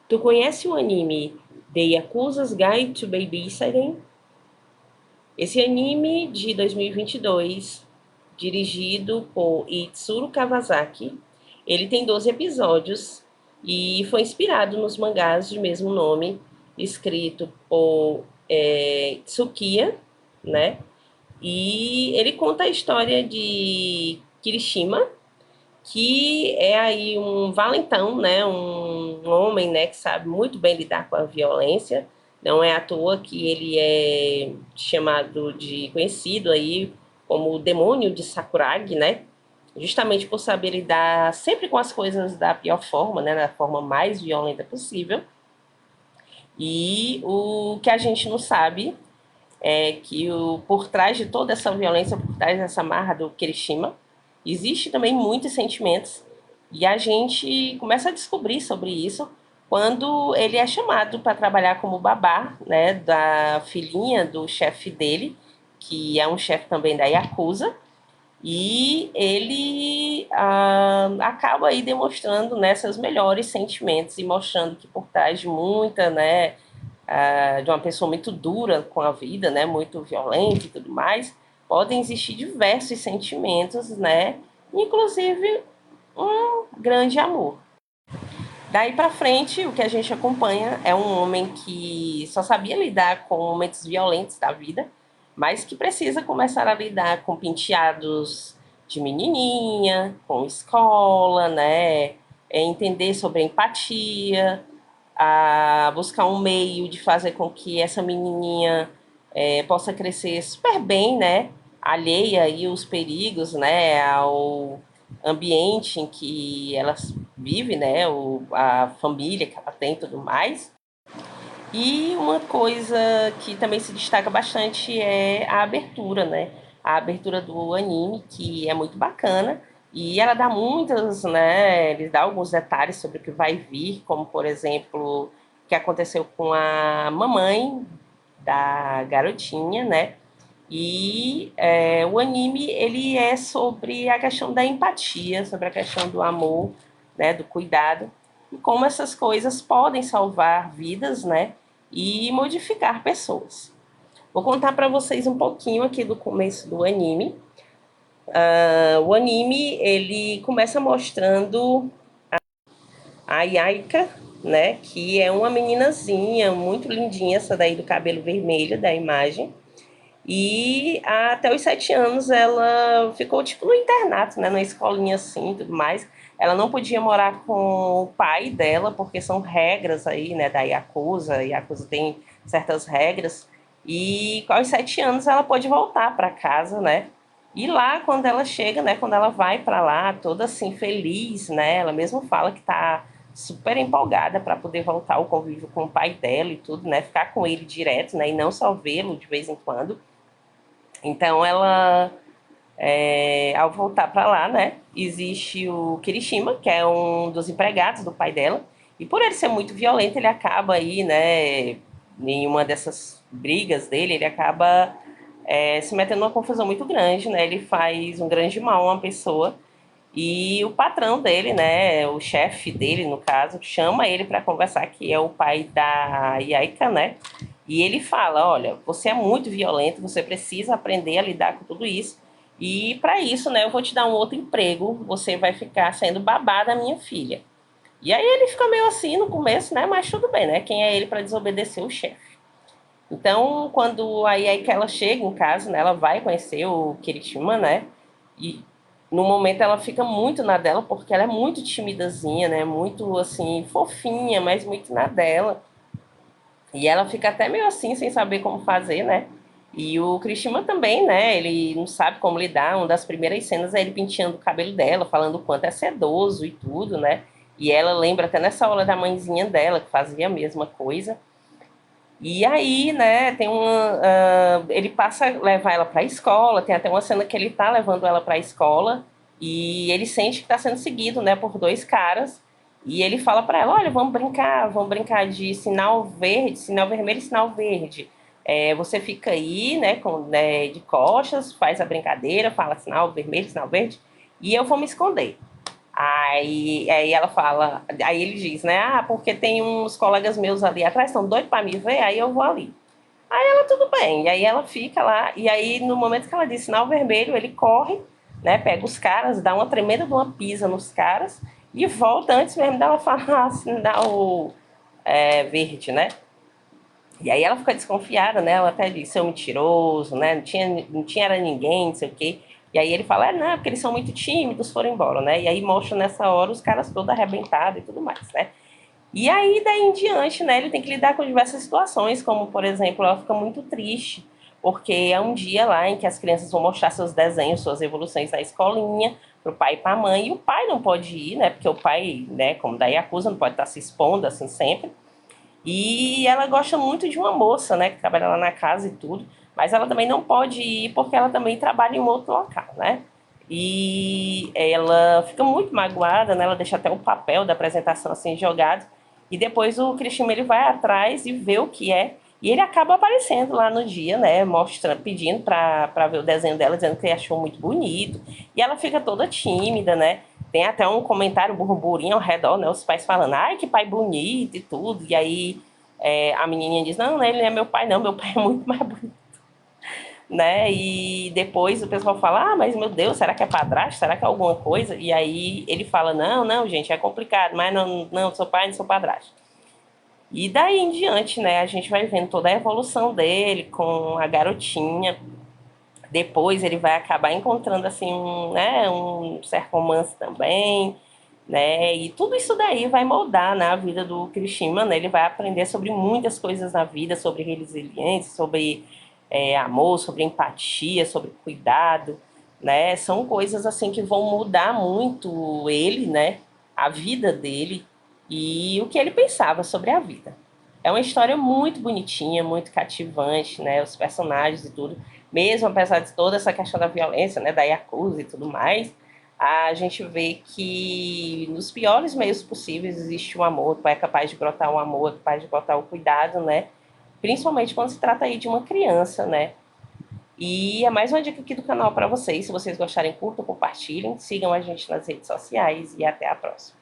Tu conhece o anime The Yakuza's Guide to Babysitting? Esse anime de 2022, dirigido por Itsuru Kawasaki, ele tem 12 episódios e foi inspirado nos mangás de mesmo nome, escrito por Tsukiya, né? E ele conta a história de Kirishima, que é aí um valentão, né, um homem, né, que sabe muito bem lidar com a violência. Não é à toa que ele é chamado de conhecido aí como o demônio de Sakuragi, né? Justamente por saber lidar sempre com as coisas da pior forma, né, da forma mais violenta possível. E o que a gente não sabe é que por trás de toda essa violência, por trás dessa marra do Kirishima, existe também muitos sentimentos. E a gente começa a descobrir sobre isso quando ele é chamado para trabalhar como babá, né, da filhinha do chefe dele, que é um chefe também da Yakuza. E ele acaba aí demonstrando, né, seus melhores sentimentos e mostrando que por trás de muita, né, de uma pessoa muito dura com a vida, né, muito violenta e tudo mais, podem existir diversos sentimentos, né, inclusive um grande amor. Daí para frente, o que a gente acompanha é um homem que só sabia lidar com momentos violentos da vida, mas que precisa começar a lidar com penteados de menininha, com escola, né, entender sobre a empatia, a buscar um meio de fazer com que essa menininha possa crescer super bem, né? Alheia aí os perigos, né? Ao ambiente em que ela vive, né? A família que ela tem e tudo mais. E uma coisa que também se destaca bastante é a abertura, né? A abertura do anime, que é muito bacana. E ela dá muitas, né? Ele dá alguns detalhes sobre o que vai vir, como por exemplo, o que aconteceu com a mamãe da garotinha, né? E o anime ele é sobre a questão da empatia, sobre a questão do amor, né? Do cuidado e como essas coisas podem salvar vidas, né? E modificar pessoas. Vou contar para vocês um pouquinho aqui do começo do anime. O anime ele começa mostrando a Yaika, né, que é uma meninazinha muito lindinha, essa daí do cabelo vermelho da imagem. E até os 7 anos ela ficou tipo no internato, né, na escolinha assim, tudo mais. Ela não podia morar com o pai dela porque são regras aí, né, da Yakuza. A Yakuza tem certas regras. E aos 7 anos ela pode voltar para casa, né? E lá quando ela chega, né, quando ela vai para lá, toda assim feliz, né? Ela mesmo fala que tá super empolgada para poder voltar ao convívio com o pai dela e tudo, né? Ficar com ele direto, né? E não só vê-lo de vez em quando. Então ela, ao voltar para lá, né, existe o Kirishima, que é um dos empregados do pai dela, e por ele ser muito violento, ele acaba aí, né, em uma dessas brigas dele, ele acaba se metendo numa confusão muito grande, né, ele faz um grande mal a uma pessoa, e o patrão dele, né, o chefe dele, no caso, chama ele para conversar, que é o pai da Yaika, né? E ele fala: olha, você é muito violento, você precisa aprender a lidar com tudo isso. E para isso, né, eu vou te dar um outro emprego, você vai ficar sendo babá da minha filha. E aí ele fica meio assim no começo, né? Mas tudo bem, né? Quem é ele para desobedecer o chefe? Então, quando aí que ela chega em casa, né, ela vai conhecer o Kirishima, né? E no momento ela fica muito na dela, porque ela é muito timidazinha, né? Muito assim, fofinha, mas muito na dela. E ela fica até meio assim, sem saber como fazer, né? E o Kirishima também, né? Ele não sabe como lidar. Uma das primeiras cenas é ele penteando o cabelo dela, falando o quanto é sedoso e tudo, né? E ela lembra até nessa hora da mãezinha dela, que fazia a mesma coisa. E aí, né, tem uma. Ele passa a levar ela para a escola, tem até uma cena que ele tá levando ela para a escola e ele sente que está sendo seguido, né, por dois caras. E ele fala para ela: olha, vamos brincar de sinal verde, sinal vermelho e sinal verde. Você fica aí, né, né, de costas, faz a brincadeira, fala sinal vermelho, sinal verde, e eu vou me esconder. Aí ela fala, aí ele diz, né? Ah, porque tem uns colegas meus ali atrás, estão doidos pra me ver, aí eu vou ali. Aí ela, tudo bem. E aí ela fica lá, e aí no momento que ela diz sinal vermelho, ele corre, né? Pega os caras, dá uma tremenda de uma pisa nos caras e volta antes mesmo dela falar sinal verde, né? E aí ela fica desconfiada, né? Ela até diz, seu mentiroso, né? Não tinha era ninguém, não sei o quê. E aí ele fala, não, porque eles são muito tímidos, foram embora, né? E aí mostra nessa hora os caras todos arrebentados e tudo mais, né? E aí, daí em diante, né, ele tem que lidar com diversas situações, como, por exemplo, ela fica muito triste, porque é um dia lá em que as crianças vão mostrar seus desenhos, suas evoluções na escolinha, pro pai e pra mãe, e o pai não pode ir, né, porque o pai, né, como daí acusa, não pode estar se expondo assim sempre. E ela gosta muito de uma moça, né, que trabalha lá na casa e tudo, mas ela também não pode ir porque ela também trabalha em um outro local, né? E ela fica muito magoada, né? Ela deixa até o papel da apresentação assim jogado. E depois o Cristiano ele vai atrás e vê o que é. E ele acaba aparecendo lá no dia, né? Mostrando, pedindo pra ver o desenho dela, dizendo que ele achou muito bonito. E ela fica toda tímida, né? Tem até um comentário, um burburinho ao redor, né? Os pais falando, ai, que pai bonito e tudo. E aí a menininha diz, não, ele não é meu pai, não, meu pai é muito mais bonito, né? E depois o pessoal fala, ah, mas meu Deus, será que é padrasto? Será que é alguma coisa? E aí ele fala, não, não, gente, é complicado, mas não, não sou pai, não sou padrasto. E daí em diante, né, a gente vai vendo toda a evolução dele com a garotinha. Depois ele vai acabar encontrando assim um certo romance também, né? E tudo isso daí vai moldar na vida do Kirishima, né? Ele vai aprender sobre muitas coisas na vida, sobre resiliência, sobre amor, sobre empatia, sobre cuidado, né? São coisas assim que vão mudar muito ele, né? A vida dele e o que ele pensava sobre a vida. É uma história muito bonitinha, muito cativante, né? Os personagens e tudo. Mesmo apesar de toda essa questão da violência, né? Da Yakuza e tudo mais, a gente vê que nos piores meios possíveis existe o amor, é capaz de brotar um amor, é capaz de brotar o cuidado, né? Principalmente quando se trata aí de uma criança, né? E é mais uma dica aqui do canal para vocês. Se vocês gostarem, curtam, compartilhem, sigam a gente nas redes sociais e até a próxima.